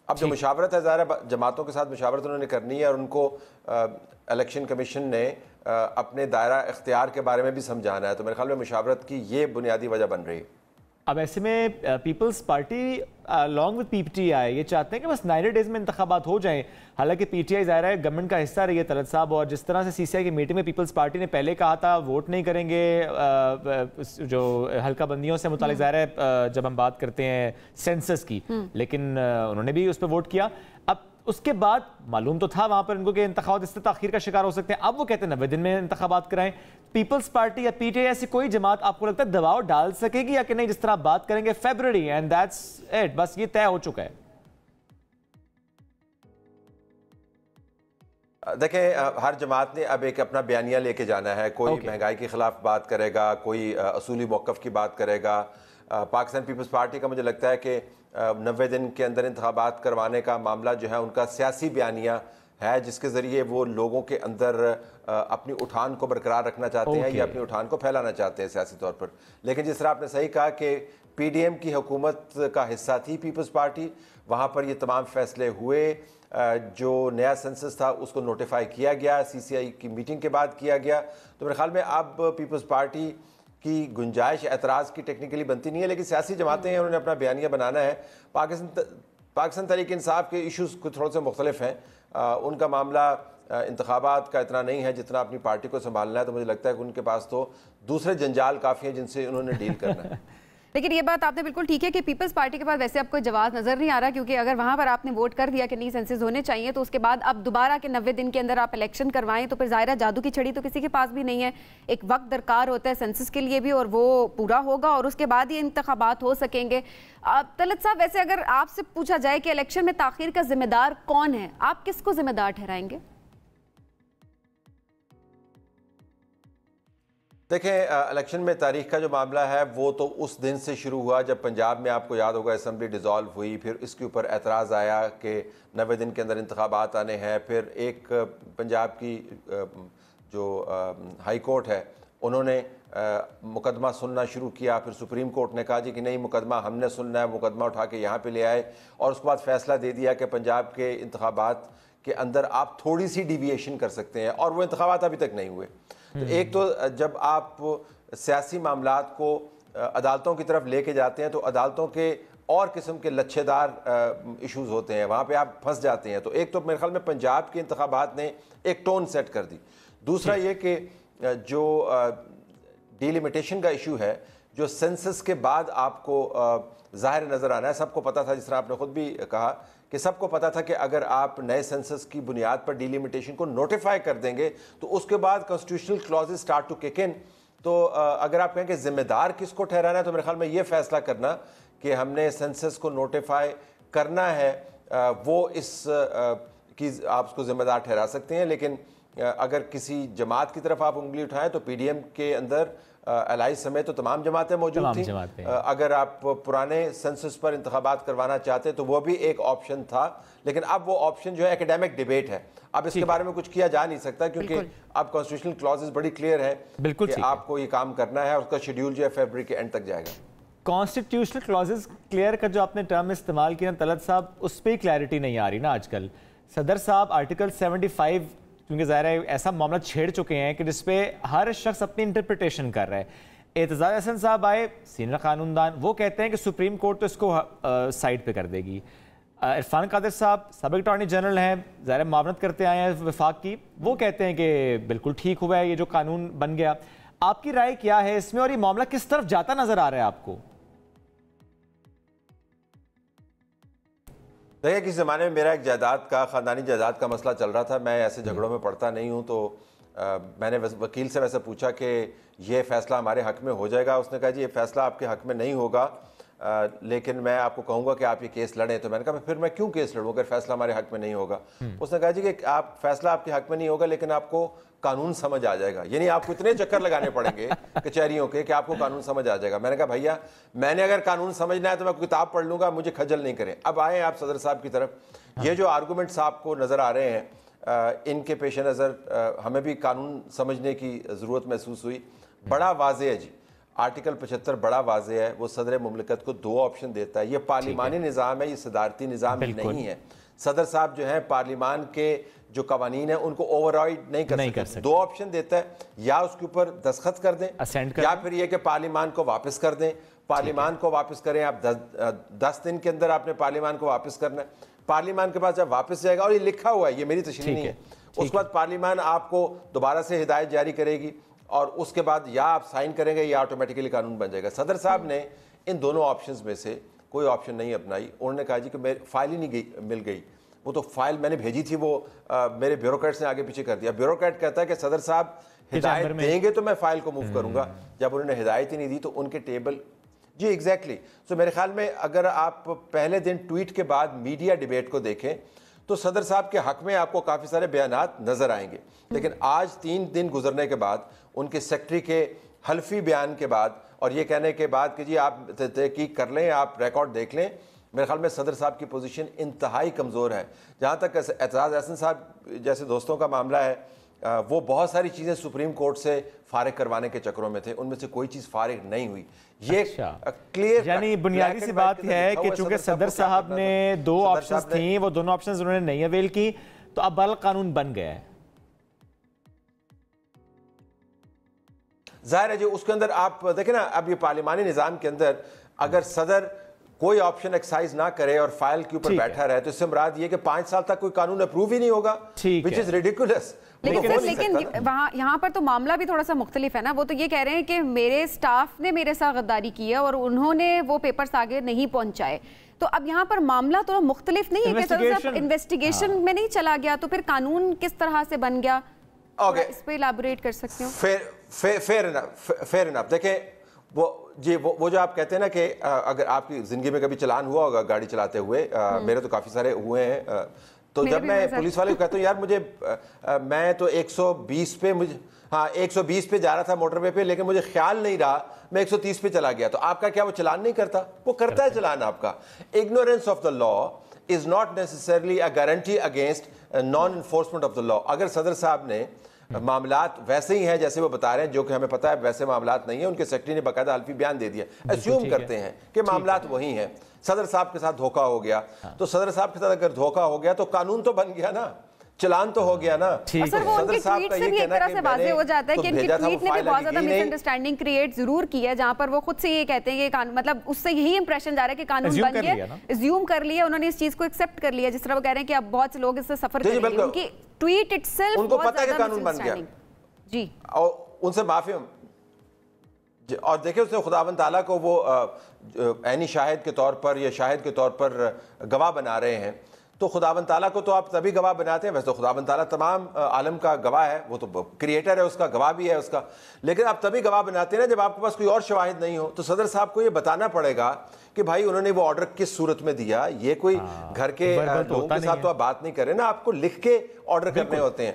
اب جو مشاورت ہے ظاہر ہے جماعتوں کے ساتھ مشاورت انہوں نے کرنی ہے، اور ان کو الیکشن کمیشن نے اپنے دائرہ اختیار کے بارے میں بھی سمجھانا ہے۔ تو میرے خیال میں مشاورت کی یہ بنیادی وجہ بن رہی ہے۔ اب ایسے میں Peoples Party along with P T I یہ چاہتے ہیں کہ بس 90 ڈیز میں انتخابات ہو جائیں، حالانکہ پی ٹی آئی ظاہر ہے گورنمنٹ کا حصہ رہی ہے طلعت صاحب، اور جس طرح سے سی سی آئی کی میٹنگ میں پیپلز پارٹی نے پہلے کہا تھا ووٹ نہیں کریں گے جو حلقہ بندیوں سے متعلق، ظاہر ہے جب ہم بات کرتے ہیں سینسس کی، لیکن انہوں نے بھی اس پہ ووٹ کیا۔ اب اس کے بعد معلوم تو تھا وہاں پر ان کو کہ انتخابات اس سے تاخیر کا شکار ہو سکتے ہیں، اب وہ کہتے ہیں 90 دن میں انتخابات کرائیں۔ پیپلز پارٹی یا پی ٹی آئی ایسی کوئی جماعت آپ کو لگتا ہے دباؤ ڈال سکے گی یا کہ نہیں، جس طرح آپ بات کریں گے فیبرری اینڈ دیٹس اٹ، بس یہ طے ہو چکا ہے؟ دیکھیں، ہر جماعت نے اب ایک اپنا بیانیہ لے کے جانا ہے۔ کوئی مہنگائی کے خلاف بات کرے گا، کوئی اصولی موقف کی بات کرے گا۔ پاکستان پیپلز پارٹی کا مجھے لگتا ہے کہ 90 دن کے اندر انتخابات کروانے کا معاملہ جو ہے ان کا سیاسی بیانیہ ہے، جس کے ذریعے وہ لوگوں کے اندر اپنی اٹھان کو برقرار رکھنا چاہتے ہیں یا اپنی اٹھان کو پھیلانا چاہتے ہیں سیاسی طور پر۔ لیکن جس طرح آپ نے صحیح کہا کہ پی ڈی ایم کی حکومت کا حصہ تھی پیپلز پارٹی، وہاں پر یہ تمام فیصلے ہوئے، جو نیا سینسس تھا اس کو نوٹیفائی کیا گیا، سی سی آئی کی میٹنگ کے بعد کیا گیا۔ تو میرے خیال میں اب پیپلز پارٹی کی گنجائش اعتراض کی ٹیکنیکلی بنتی نہیں ہے، لیکن سیاسی جماعتیں ہیں، انہوں نے اپنا بیانیہ بنانا ہے۔ پاکستان تحریک انصاف کے ایشوز کچھ تھوڑے سے مختلف ہیں، ان کا معاملہ انتخابات کا اتنا نہیں ہے جتنا اپنی پارٹی کو سنبھالنا ہے۔ تو مجھے لگتا ہے کہ ان کے پاس تو دوسرے جنجال کافی ہیں جن سے انہوں نے ڈیل کرنا ہے۔ لیکن یہ بات آپ نے بالکل ٹھیک ہے کہ پیپلز پارٹی کے پاس ویسے اب کوئی جواز نظر نہیں آ رہا، کیونکہ اگر وہاں پر آپ نے ووٹ کر دیا کہ نہیں سینسز ہونے چاہیے، تو اس کے بعد اب دوبارہ کہ 90 دن کے اندر آپ الیکشن کروائیں، تو پھر ظاہرہ جادو کی چھڑی تو کسی کے پاس بھی نہیں ہے، ایک وقت درکار ہوتا ہے سینسز کے لیے بھی، اور وہ پورا ہوگا اور اس کے بعد یہ انتخابات ہو سکیں گے۔ طلعت صاحب، ویسے اگر آپ سے پوچھا جائے کہ الیکشن میں تاخیر کا ذمہ دار کون ہے، آپ کس کو ذمہ دار ٹھہرائیں گے؟ دیکھیں، الیکشن میں تاریخ کا جو معاملہ ہے وہ تو اس دن سے شروع ہوا جب پنجاب میں آپ کو یاد ہوگا اسمبلی ڈیزالو ہوئی، پھر اس کے اوپر اعتراض آیا کہ 90 دن کے اندر انتخابات آنے ہیں۔ پھر ایک پنجاب کی جو ہائی کورٹ ہے انہوں نے مقدمہ سننا شروع کیا، پھر سپریم کورٹ نے کہا جی کہ نہیں مقدمہ ہم نے سننا ہے، مقدمہ اٹھا کے یہاں پہ لے آئے، اور اس کے بعد فیصلہ دے دیا کہ پنجاب کے انتخابات کے اندر آپ تھوڑی سی ڈیویشن کر سکتے ہیں، اور وہ انتخابات ابھی تک نہیں ہوئے۔ تو ایک تو جب آپ سیاسی معاملات کو عدالتوں کی طرف لے کے جاتے ہیں تو عدالتوں کے اور قسم کے لچھے دار ایشوز ہوتے ہیں، وہاں پہ آپ پھنس جاتے ہیں۔ تو ایک تو میرے خیال میں پنجاب کے انتخابات نے ایک ٹون سیٹ کر دی۔ دوسرا یہ کہ جو ڈیلیمیٹیشن کا ایشو ہے، جو سینسس کے بعد آپ کو ظاہر نظر آنا ہے، سب کو پتا تھا، جس طرح آپ نے خود بھی کہا کہ سب کو پتا تھا کہ اگر آپ نئے سینسس کی بنیاد پر ڈیلیمیٹیشن کو نوٹیفائی کر دیں گے تو اس کے بعد constitutional clauses start to kick in, تو اگر آپ کہیں کہ ذمہ دار کس کو ٹھہرانا ہے تو میرے خیال میں یہ فیصلہ کرنا کہ ہم نے سینسس کو نوٹیفائی کرنا ہے وہ اس کی آپ اس کو ذمہ دار ٹھہرا سکتے ہیں. لیکن اگر کسی جماعت کی طرف آپ انگلی اٹھائیں تو پی ڈی ایم کے اندر الائز سمیت تو تمام جماعتیں موجود تھیں. اگر آپ پرانے سینسس پر انتخابات کروانا چاہتے تو وہ بھی ایک آپشن تھا, لیکن اب وہ آپشن جو ہے ایکیڈیمک ڈیبیٹ ہے, اب اس کے بارے میں کچھ کیا جا نہیں سکتا کیونکہ اب کانسٹیٹیوشنل کلازز بڑی کلیئر ہے کہ آپ کو یہ کام کرنا ہے, اور اس کا شیڈیول جو ہے فیبرری کے اینڈ تک جائے گا. کانسٹیٹیوشنل کلازز کلیئر کا جو آپ نے ٹرم استعمال کیا طلعت صاحب, اس پہ ہی کلیئرٹی نہیں آ رہی نا آج کل. صدر صاحب آرٹیکل 75 کیونکہ ظاہر ہے ایسا معاملہ چھیڑ چکے ہیں کہ جس پہ ہر شخص اپنی انٹرپریٹیشن کر رہا ہے. اعتزاز احسن صاحب آئے, سینئر قانون دان, وہ کہتے ہیں کہ سپریم کورٹ تو اس کو سائڈ پہ کر دے گی. عرفان قادر صاحب سابق اٹارنی جنرل ہیں, ظاہر معاونت کرتے آئے ہیں وفاق کی, وہ کہتے ہیں کہ بالکل ٹھیک ہوا ہے یہ جو قانون بن گیا. آپ کی رائے کیا ہے اس میں, اور یہ معاملہ کس طرف جاتا نظر آ رہا ہے آپ کو؟ دیکھیں کس زمانے میں میرا ایک جائیداد کا, خاندانی جائیداد کا مسئلہ چل رہا تھا, میں ایسے جھگڑوں میں پڑتا نہیں ہوں, تو میں نے وکیل سے ویسے پوچھا کہ یہ فیصلہ ہمارے حق میں ہو جائے گا. اس نے کہا جی یہ فیصلہ آپ کے حق میں نہیں ہوگا, لیکن میں آپ کو کہوں گا کہ آپ یہ کیس لڑیں. تو میں نے کہا پھر میں کیوں کیس لڑوں اگر فیصلہ ہمارے حق میں نہیں ہوگا؟ اس نے کہا جی کہ آپ فیصلہ آپ کے حق میں نہیں ہوگا لیکن آپ کو قانون سمجھ آ جائے گا, یعنی آپ کو اتنے چکر لگانے پڑیں گے کچہریوں کے کہ آپ کو قانون سمجھ آ جائے گا. میں نے کہا بھیا میں نے اگر قانون سمجھنا ہے تو میں کتاب پڑھ لوں گا, مجھے کھجل نہیں کریں. اب آئیں آپ صدر صاحب کی طرف, یہ جو آرگومنٹس آپ کو نظر آ رہے ہیں ان کے پیش نظر ہمیں بھی قانون سمجھنے کی ضرورت محسوس ہوئی. بڑا واضح ہے جی, آرٹیکل 75 بڑا واضح ہے, وہ صدر مملکت کو 2 آپشن دیتا ہے. یہ پارلیمانی نظام ہے, یہ صدارتی نظام نہیں ہے. صدر صاحب جو ہیں پارلیمان کے جو قوانین ہیں ان کو اوور رائڈ نہیں کر سکتے. 2 آپشن دیتا ہے, یا اس کے اوپر دستخط کر دیں یا پھر یہ کہ پارلیمان کو واپس کر دیں. پارلیمان کو واپس کریں آپ, 10 دن کے اندر آپ نے پارلیمان کو واپس کرنا ہے. پارلیمان کے پاس جب واپس جائے گا, اور یہ لکھا ہوا ہے, یہ میری تشریح نہیں ہے, اس کے بعد پارلیمان آپ کو دوبارہ سے ہدایت جاری کرے گی, اور اس کے بعد یا آپ سائن کریں گے یا آٹومیٹیکلی قانون بن جائے گا. صدر صاحب نے ان دونوں آپشنز میں سے کوئی آپشن نہیں اپنائی. انہوں نے کہا جی کہ میری فائل ہی نہیں مل گئی, وہ تو فائل میں نے بھیجی تھی وہ میرے بیوروکریٹس نے آگے پیچھے کر دیا. بیوروکریٹ کہتا ہے کہ صدر صاحب ہدایت دیں گے تو میں فائل کو موو کروں گا. جب انہوں نے ہدایت ہی نہیں دی تو ان کے ٹیبل, جی ایگزیکٹلی. سو میرے خیال میں اگر آپ پہلے دن ٹویٹ کے بعد میڈیا ڈیبیٹ کو دیکھیں تو صدر صاحب کے حق میں آپ کو کافی سارے بیانات نظر آئیں گے, لیکن آج 3 دن گزرنے کے بعد, ان کے سیکٹری کے حلفی بیان کے بعد, اور یہ کہنے کے بعد کہ جی آپ تحقیق کر لیں, آپ ریکارڈ دیکھ لیں, میرے خیال میں صدر صاحب کی پوزیشن انتہائی کمزور ہے. جہاں تک اعتزاز احسن صاحب جیسے دوستوں کا معاملہ ہے, وہ بہت ساری چیزیں سپریم کورٹ سے فارغ کروانے کے چکروں میں تھے, ان میں سے کوئی چیز فارغ نہیں ہوئی. یہ کلیئر, یعنی بنیادی سی بات ہے کہ چونکہ صدر صاحب نے 2 آپشنز تھیں, وہ دونوں آپشنز انہوں نے نہیں اویل کی, تو اب بل قانون بن گیا ہے. ظاہر ہے جی اس کے اندر آپ دیکھیں نا, اب یہ پارلیمانی نظام کے اندر اگر صدر کوئی آپشن ایکسائز نہ کرے اور فائل کے اوپر بیٹھا رہے تو اس سے مراد یہ کہ 5 سال تک کوئی قانون اپروو ہی نہیں ہوگا, which is ridiculous. لیکن وہاں یہاں پر تو معاملہ بھی تھوڑا سا مختلف ہے نا. وہ تو یہ کہہ رہے ہیں کہ میرے سٹاف نے میرے ساتھ غداری کی ہے اور انہوں نے وہ پیپرز آگے نہیں پہنچائے. تو اب یہاں پر معاملہ تو مختلف نہیں ہے کہ انویسٹیگیشن میں نہیں چلا گیا, تو پھر قانون کس طرح سے بن گیا, اس پہ الیبوریٹ کر سکتے ہو؟ فیر انف. دیکھیں وہ جو آپ کہتے ہیں نا کہ اگر آپ کی زندگی میں کبھی چلان ہوا ہوگا گاڑی چلاتے ہوئے, میرے تو کافی سارے ہوئے ہیں, تو جب میں پولیس والے کو کہتا ہوں یار مجھے, میں تو 120 پہ, مجھے 120 پہ جا رہا تھا موٹر وے پہ, لیکن مجھے خیال نہیں رہا, میں 130 پہ چلا گیا, تو آپ کا کیا وہ چلان نہیں کرتا؟ وہ کرتا ہے چلان آپ کا. Ignorance of the law is not necessarily a guarantee against non-enforcement of the law. اگر صدر صاحب نے معاملات ویسے ہی ہیں جیسے وہ بتا رہے ہیں, جو کہ ہمیں پتا ہے ویسے معاملات نہیں ہیں, ان کے سیکرٹری نے باقاعدہ حلفی بیان دے دیا, اسیوم کرتے ہیں کہ معاملات وہی ہیں. صدر صاحب کے ساتھ دھوکہ ہو گیا, تو صدر صاحب کے ساتھ اگر دھوکہ ہو گیا تو قانون تو بن گیا نا, چلان تو ہو گیا نا. اصل وہ ان کے ٹویٹ سے بھی ایک طرح سے واضح ہو جاتا ہے کہ ان کی ٹویٹ نے بھی بہت زیادہ مس انڈرسٹینڈنگ کریٹ ضرور کی ہے, جہاں پر وہ خود سے یہ کہتے ہیں کہ مطلب اس سے یہی امپریشن جا رہا ہے کہ قانون بن گیا, اسیوم کر لیا انہوں نے, اس چیز کو ایکسیپٹ کر لیا, جس طرح وہ کہہ رہے ہیں کہ اب بہت سے لوگ اس سے سفر کریں گے. ان کی ٹویٹ اٹ سیلف ان کو پتہ ہے کہ قانون بن گیا, جی, اور ان سے معافی. اور دیکھیں اس نے خداوند تعالیٰ کو وہ عینی شاہد کے طور پر یا شاہد کے طور پر گواہ بنا رہے ہیں, تو خداوند تعالیٰ کو تو آپ تبھی گواہ بناتے ہیں. ویسے تو خداوند تعالیٰ تمام عالم کا گواہ ہے, وہ تو کریٹر ہے اس کا, گواہ بھی ہے اس کا, لیکن آپ تبھی گواہ بناتے ہیں نا جب آپ کے پاس کوئی اور شواہد نہیں ہو. تو صدر صاحب کو یہ بتانا پڑے گا کہ بھائی انہوں نے وہ آرڈر کس صورت میں دیا. یہ کوئی گھر کے لوگوں کے ساتھ تو آپ بات نہیں کر رہے نا, آپ کو لکھ کے آرڈر کرنے ہوتے ہیں.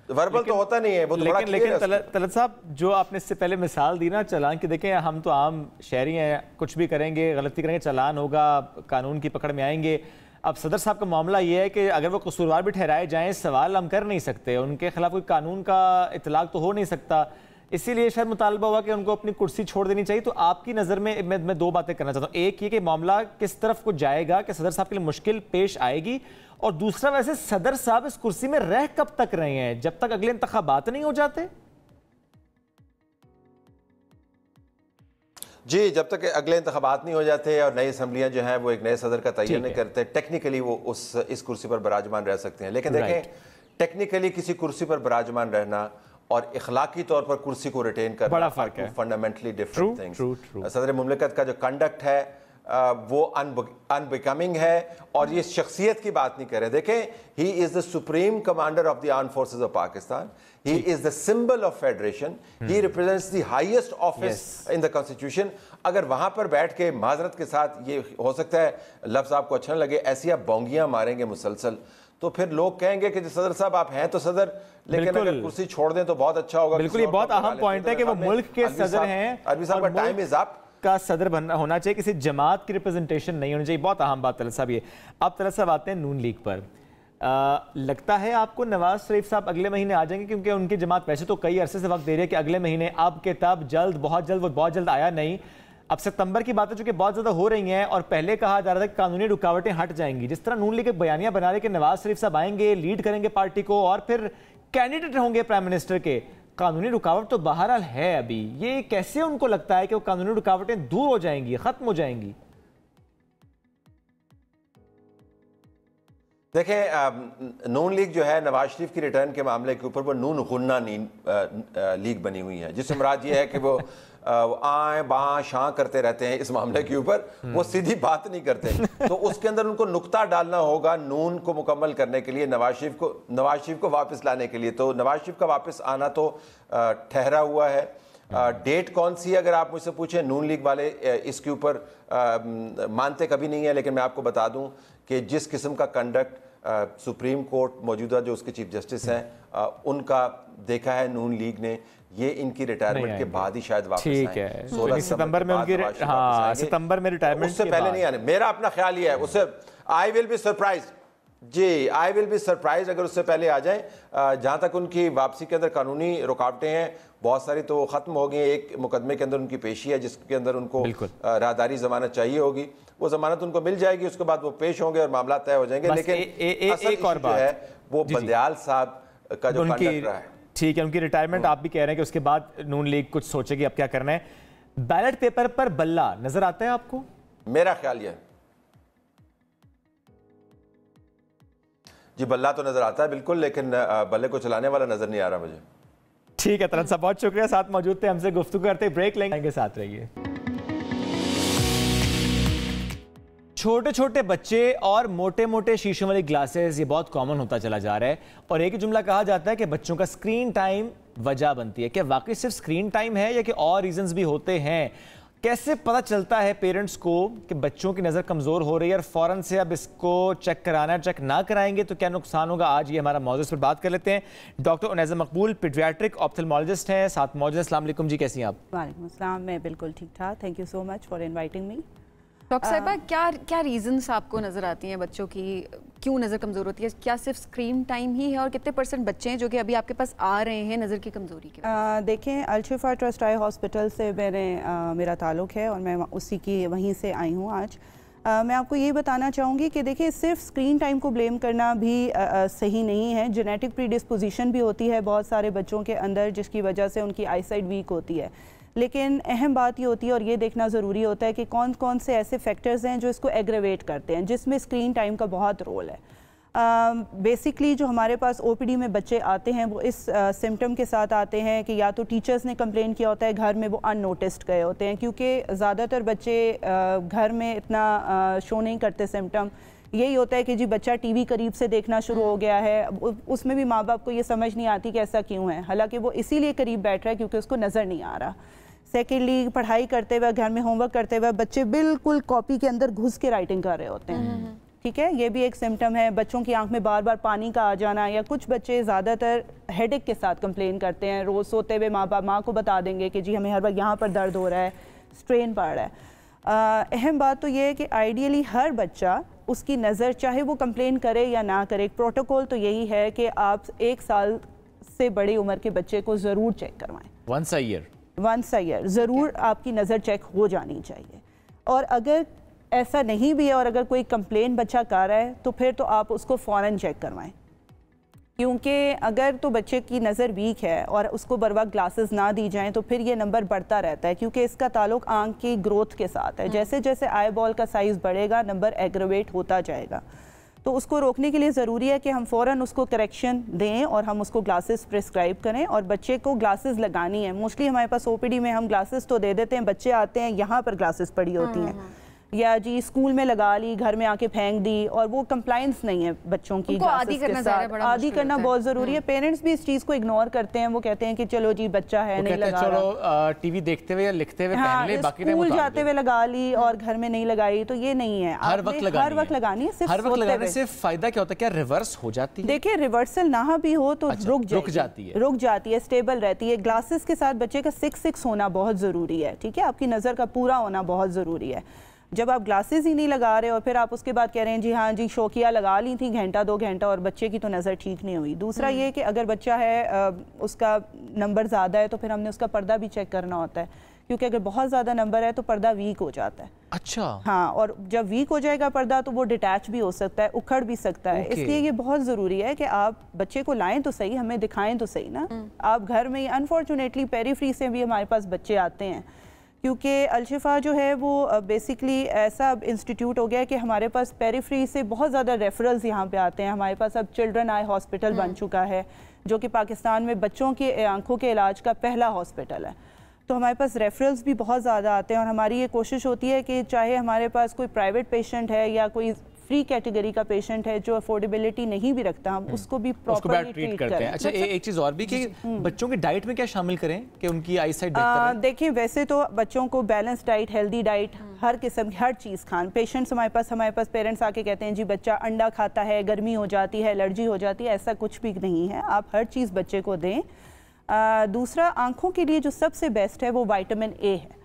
وربل تو ہوتا نہیں ہے وہ. لیکن طلعت صاحب جو آپ نے اس سے پہلے مثال دی نا چلان کی, دیکھیں ہم تو عام شہری ہیں, کچھ بھی کریں گے غلطی کریں گے چلان ہوگا, قانون کی پکڑ میں آئیں گے. اب صدر صاحب کا معاملہ یہ ہے کہ اگر وہ قصوروار بھی ٹھہرائے جائیں سوال ہم کر نہیں سکتے, ان کے خلاف کوئی قانون کا اطلاق تو ہو نہیں سکتا, اسی لیے شاید مطالبہ ہوا کہ ان کو اپنی کرسی چھوڑ دینی چاہیے. تو آپ کی نظر میں میں دو باتیں کرنا چاہتا ہوں. ایک یہ کہ معاملہ کس طرف کو جائے گا کہ صدر صاحب کے لیے مشکل پیش آئے گی, اور دوسرا ویسے صدر صاحب اس کرسی میں رہ کب تک رہے ہیں, جب تک اگلے انتخابات نہیں ہو جاتے؟ جی, جب تک اگلے انتخابات نہیں ہو جاتے اور نئی اسمبلیاں جو ہیں وہ ایک نئے صدر کا تعین نہیں کرتے, ٹیکنیکلی وہ اس کرسی پر براجمان رہ سکتے ہیں. لیکن دیکھیں ٹیکنیکلی کسی کرسی پر براجمان رہنا اور اخلاقی طور پر کرسی کو ریٹین کرنا بڑا فرق ہے, فنڈامنٹلی ڈفرنٹ تھنگز. صدر مملکت کا جو کنڈکٹ ہے وہ ان بیکمنگ ہے, اور یہ شخصیت کی بات نہیں کر رہے. دیکھیں he is the supreme commander of the arm forces of Pakistan, he is the symbol of federation, he represents the highest office in the constitution. اگر وہاں پر بیٹھ کے معذرت کے ساتھ, یہ ہو سکتا ہے لفظ آپ کو اچھا نہ لگے, ایسی آپ بونگیاں ماریں گے مسلسل تو پھر لوگ کہیں گے کہ صدر صاحب آپ ہیں تو صدر, لیکن اگر کرسی چھوڑ دیں تو بہت اچھا ہوگا. بالکل, یہ بہت اہم پوائنٹ ہے کہ وہ ملک کے صدر ہیں, عربی صاحب کا ٹائم از اپ, کا صدر ہونا چاہیے, کسی جماعت کی ریپرزنٹیشن نہیں ہونی چاہیے. بہت اہم بات طلعت صاحب یہ. اب طلعت صاحب آتے ہیں نون لیگ پر. لگتا ہے آپ کو نواز شریف صاحب اگلے مہینے آ جائیں گے, کیونکہ ان کی جماعت ویسے تو کئی عرصے سے وقت دے رہی ہے کہ اگلے مہینے, اب کے تب, جلد, بہت جلد, وہ بہت جلد آیا نہیں. اب ستمبر کی باتیں چونکہ بہت زیادہ ہو رہی ہیں, اور پہلے کہا جا رہا تھا کہ قانونی رکاوٹیں ہٹ جائیں گی. جس طرح نون لیگ بیانیاں بنا رہے کہ نواز شریف صاحب آئیں گے, لیڈ کریں گے پارٹی کو, اور پھر کینڈیڈیٹ ہوں گے پرائم منسٹر کے, قانونی رکاوٹ تو بہرحال ہے ابھی. یہ کیسے ان کو لگتا ہے کہ وہ قانونی رکاوٹیں دور ہو جائیں گی, ختم ہو جائیں گی؟ دیکھیں نون لیگ جو ہے نواز شریف کی ریٹرن کے معاملے کے اوپر وہ نون غنہ لیگ بنی ہوئی ہے, جس سے مراد یہ ہے کہ وہ آئیں باں شاں کرتے رہتے ہیں اس معاملے کے اوپر, وہ سیدھی بات نہیں کرتے. تو اس کے اندر ان کو نقطہ ڈالنا ہوگا نون کو مکمل کرنے کے لیے, نواز شریف کو واپس لانے کے لیے. تو نواز شریف کا واپس آنا تو ٹھہرا ہوا ہے. ڈیٹ کون سی ہے اگر آپ مجھ سے پوچھیں, نون لیگ والے اس کے اوپر مانتے کبھی نہیں ہیں, لیکن میں آپ کو بتا دوں کہ جس قسم کا کنڈکٹ سپریم کورٹ موجودہ جو اس کے چیف جسٹس ہیں ان کا دیکھا ہے نون لیگ نے, یہ ان کی ریٹائرمنٹ کے بعد ہی شاید واپس آئیں. 16 ستمبر میں ان کی, ہاں ستمبر میں ریٹائرمنٹ اس سے پہلے نہیں آنے. میرا اپنا خیال یہ ہے, اس سے آئی ول بی سرپرائز, جی آئی ول بی سرپرائز اگر اس سے پہلے آ جائیں. جہاں تک ان کی واپسی کے اندر قانونی رکاوٹیں ہیں بہت ساری تو ختم ہو گئی ہیں. ایک مقدمے کے اندر ان کی پیشی ہے جس کے اندر ان کو راہداری ضمانت چاہیے ہوگی, وہ ضمانت ان کو مل جائے گی, اس کے بعد وہ پیش ہوں گے اور معاملات طے ہو جائیں گے. لیکن ایک اور بات ہے وہ بندیال صاحب کا جو کنڈکٹ رہا ہے, ٹھیک ہے, ان کی ریٹائرمنٹ آپ بھی کہہ رہے ہیں کہ اس کے بعد نون لیگ کچھ سوچے گی اب کیا کرنا ہے. بیلٹ پیپر پر بلہ نظر آتا ہے آپ کو؟ میرا خیال یہ ہے جی بلہ تو نظر آتا ہے بالکل, لیکن بلے کو چلانے والا نظر نہیں آ رہا مجھے. ٹھیک ہے طلعت صاحب, بہت شکریہ, ساتھ موجود تھے, ہم سے گفتگو کرتے, بریک لیں گے, ساتھ رہیے. چھوٹے چھوٹے بچے اور موٹے موٹے شیشوں والی گلاسز, یہ بہت کامن ہوتا چلا جا رہا ہے, اور ایک جملہ کہا جاتا ہے کہ بچوں کا اسکرین ٹائم وجہ بنتی ہے. کیا واقعی صرف اسکرین ٹائم ہے یا کہ اور ریزنز بھی ہوتے ہیں؟ کیسے پتہ چلتا ہے پیرنٹس کو کہ بچوں کی نظر کمزور ہو رہی ہے اور فوراً سے اب اس کو چیک کرانا ہے, چیک نہ کرائیں گے تو کیا نقصان ہوگا؟ آج یہ ہمارا موضوع, اس پر بات کر لیتے ہیں. ڈاکٹر عنیزہ مقبول پیڈیاٹرک آپتھلمولوجسٹ ہیں, ساتھ موجود ہیں. السلام علیکم جی, کیسی ہیں آپ؟ وعلیکم السلام, میں بالکل ٹھیک ٹھاک, thank you so much for inviting me. Doctor صاحبہ کیا ریزنس آپ کو نظر آتی ہیں بچوں کی, کیوں نظر کمزور ہوتی ہے؟ کیا صرف اسکرین ٹائم ہی ہے, اور کتنے % بچے ہیں جو کہ ابھی آپ کے پاس آ رہے ہیں نظر کی کمزوری کے بعد؟ دیکھیں الشفا ٹرسٹ آئی ہاسپٹل سے میرا تعلق ہے, اور میں اسی کی وہیں سے آئی ہوں آج. میں آپ کو یہ بتانا چاہوں گی کہ دیکھیں صرف اسکرین ٹائم کو بلیم کرنا بھی صحیح نہیں ہے. جینیٹک پری ڈسپوزیشن بھی ہوتی ہے بہت سارے بچوں کے اندر, جس کی وجہ سے ان کی آئی سائٹ ویک ہوتی ہے. لیکن اہم بات یہ ہوتی ہے, اور یہ دیکھنا ضروری ہوتا ہے کہ کون کون سے ایسے فیکٹرز ہیں جو اس کو ایگریویٹ کرتے ہیں, جس میں اسکرین ٹائم کا بہت رول ہے. بیسکلی جو ہمارے پاس او پی ڈی میں بچے آتے ہیں وہ اس سمٹم کے ساتھ آتے ہیں کہ یا تو ٹیچرز نے کمپلین کیا ہوتا ہے, گھر میں وہ ان نوٹسڈ گئے ہوتے ہیں, کیونکہ زیادہ تر بچے گھر میں اتنا شو نہیں کرتے سمٹم, یہی ہوتا ہے کہ جی بچہ ٹی وی قریب سے دیکھنا شروع ہو گیا ہے، اس میں بھی ماں باپ کو یہ سمجھ نہیں آتی کہ ایسا کیوں ہے، حالانکہ وہ اسی لیے قریب بیٹھ رہا ہے کیونکہ اس کو نظر نہیں آ رہا۔ سیکنڈلی پڑھائی کرتے ہوئے، گھر میں ہوم ورک کرتے ہوئے بچے بالکل کاپی کے اندر گھس کے رائٹنگ کر رہے ہوتے ہیں، ٹھیک ہے، یہ بھی ایک سمٹم ہے۔ بچوں کی آنکھ میں بار بار پانی کا آ جانا، یا کچھ بچے زیادہ تر ہیڈ ایک کے ساتھ کمپلین کرتے ہیں، روز سوتے ہوئے ماں کو بتا دیں گے کہ جی ہمیں ہر وقت یہاں پر درد ہو رہا ہے، اسٹرین پڑ رہا ہے۔ اہم بات تو یہ ہے کہ آئیڈیلی ہر بچہ، اس کی نظر چاہے وہ کمپلین کرے یا نہ کرے، ایک پروٹوکول تو یہی ہے کہ آپ 1 سال سے بڑی عمر کے بچے کو ضرور چیک کروائیں، ونس اے ایئر ضرور آپ کی نظر چیک ہو جانی چاہیے۔ اور اگر ایسا نہیں بھی ہے اور اگر کوئی کمپلین بچہ کر رہا ہے تو پھر تو آپ اس کو فوراً چیک کروائیں، کیونکہ اگر تو بچے کی نظر ویک ہے اور اس کو بر وقت گلاسز نہ دی جائیں تو پھر یہ نمبر بڑھتا رہتا ہے، کیونکہ اس کا تعلق آنکھ کی گروتھ کے ساتھ ہے۔ جیسے جیسے آئی بال کا سائز بڑھے گا نمبر ایگریویٹ ہوتا جائے گا، تو اس کو روکنے کے لیے ضروری ہے کہ ہم فوراً اس کو کریکشن دیں اور ہم اس کو گلاسز پرسکرائب کریں، اور بچے کو گلاسز لگانی ہے۔ موسٹلی ہمارے پاس او پی ڈی میں ہم گلاسز تو دے دیتے ہیں، بچے آتے ہیں یہاں پر گلاسز پڑی ہوتی ہیں، یا جی اسکول میں لگا لی، گھر میں آ کے پھینک دی، اور وہ کمپلائنس نہیں ہے بچوں کی گلاسز کے ساتھ۔ عادی کرنا بہت ضروری ہے۔ پیرنٹس بھی اس چیز کو اگنور کرتے ہیں، وہ کہتے ہیں کہ چلو جی بچہ ہے نہیں لگا رہا، چلو ٹی وی دیکھتے ہوئے یا لکھتے ہوئے پہن لے، باقی ٹائم اسکول جاتے ہوئے لگا لی اور گھر میں نہیں لگائی، تو یہ نہیں ہے، ہر وقت لگانی ہے۔ ہر وقت لگانے سے فائدہ کیا ہوتا ہے؟ کیا ریورس ہو جاتی ہے؟ دیکھیں ریورسل نہ بھی ہو تو رک جاتی ہے، اسٹیبل رہتی ہے۔ گلاسز کے ساتھ بچے کا 6 ہونا بہت ضروری ہے، ٹھیک ہے، آپ کی نظر کا پورا ہونا بہت ضروری ہے۔ جب آپ گلاسز ہی نہیں لگا رہے اور پھر آپ اس کے بعد کہہ رہے ہیں جی ہاں جی شوقیہ لگا لی تھی 1-2 گھنٹہ اور بچے کی تو نظر ٹھیک نہیں ہوئی۔ دوسرا یہ کہ اگر بچہ ہے اس کا نمبر زیادہ ہے تو پھر ہم نے اس کا پردہ بھی چیک کرنا ہوتا ہے، کیونکہ اگر بہت زیادہ نمبر ہے تو پردہ ویک ہو جاتا ہے۔ اچھا، ہاں، اور جب ویک ہو جائے گا پردہ تو وہ ڈیٹیچ بھی ہو سکتا ہے، اکھڑ بھی سکتا ہے۔ اس لیے یہ بہت ضروری ہے کہ آپ بچے کو لائیں تو صحیح، ہمیں دکھائیں تو صحیح نا۔ آپ گھر میں انفارچونیٹلی پیریفری سے بھی ہمارے پاس بچے آتے ہیں، کیونکہ الشفا جو ہے وہ بیسکلی ایسا انسٹیٹیوٹ ہو گیا ہے کہ ہمارے پاس پیریفری سے بہت زیادہ ریفرلز یہاں پہ آتے ہیں۔ ہمارے پاس اب چلڈرن آئی ہاسپٹل بن چکا ہے، جو کہ پاکستان میں بچوں کی آنکھوں کے علاج کا پہلا ہاسپٹل ہے، تو ہمارے پاس ریفرلز بھی بہت زیادہ آتے ہیں۔ اور ہماری یہ کوشش ہوتی ہے کہ چاہے ہمارے پاس کوئی پرائیویٹ پیشنٹ ہے یا کوئی فری کیٹیگری کا پیشنٹ ہے جو افورڈیبلٹی نہیں بھی رکھتا، ہم اس کو بھی پراپرلی ٹریٹ کرتے ہیں۔ اچھا، ایک چیز اور بھی کہ بچوں کی ڈائٹ میں کیا شامل کریں کہ ان کی آئی سائٹ بہتر رہے؟ دیکھیں ویسے تو بچوں کو بیلنس ڈائٹ، ہیلدی ڈائٹ، ہر قسم کی ہر چیز کھان۔ پیشنٹس ہمارے پاس پیرنٹس آ کے کہتے ہیں جی بچہ انڈا کھاتا ہے، گرمی ہو جاتی ہے، الرجی ہو جاتی ہے، ایسا کچھ بھی نہیں ہے، آپ ہر چیز بچے کو دیں۔ دوسرا، آنکھوں کے لیے جو سب سے بیسٹ ہے وہ وائٹامن اے ہے،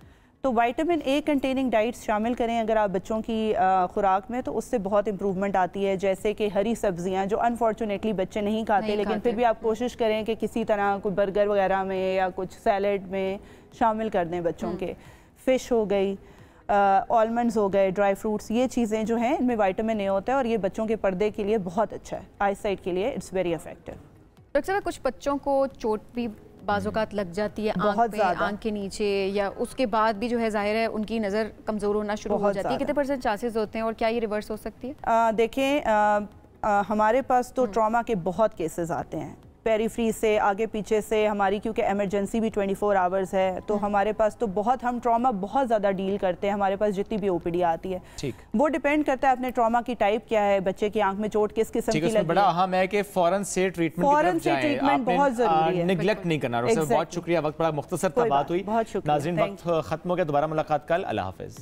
تو وائٹامن اے کنٹیننگ ڈائٹس شامل کریں اگر آپ بچوں کی خوراک میں، تو اس سے بہت امپروومنٹ آتی ہے۔ جیسے کہ ہری سبزیاں جو انفارچونیٹلی بچے نہیں کھاتے، لیکن پھر بھی آپ کوشش کریں کہ کسی طرح کوئی برگر وغیرہ میں یا کچھ سیلڈ میں شامل کر دیں بچوں کے۔ فش ہو گئی، آلمنڈز ہو گئے، ڈرائی فروٹس، یہ چیزیں جو ہیں ان میں وائٹامن اے ہوتا ہے اور یہ بچوں کے پردے کے لیے بہت اچھا ہے، آئی سائٹ کے لیے اٹس ویری افیکٹو۔ ڈاکٹر صاحب کچھ بچوں کو چوٹ بھی بعض اوقات لگ جاتی ہے آنکھ پہ، آنکھ کے نیچے، یا اس کے بعد بھی جو ہے ظاہر ہے ان کی نظر کمزور ہونا شروع ہو جاتی ہے، کتنے % چانسز ہوتے ہیں اور کیا یہ ریورس ہو سکتی ہے؟ دیکھیں ہمارے پاس تو ٹراما کے بہت کیسز آتے ہیں، پیریفری سے، آگے پیچھے سے، ہماری کیونکہ ایمرجنسی بھی 24 آورز ہے، تو ہمارے پاس تو ہم ٹراما بہت زیادہ ڈیل کرتے ہیں، ہمارے پاس جتنی بھی او پی ڈی آتی ہے۔ وہ ڈیپینڈ کرتا ہے اپنے ٹراما کی ٹائپ کیا ہے، بچے کی آنکھ میں چوٹ کس قسم کی لگی ہے۔ بڑا اہم ہے کہ فوراً سے ٹریٹمنٹ بہت ضروری ہے، نیگلیکٹ نہیں کرنا۔ بہت شکریہ، وقت بڑا مختصر تھا، بات ہوئی۔ ناظرین وقت ختم ہو گیا، دوبارہ ملاقات کل، اللہ حافظ۔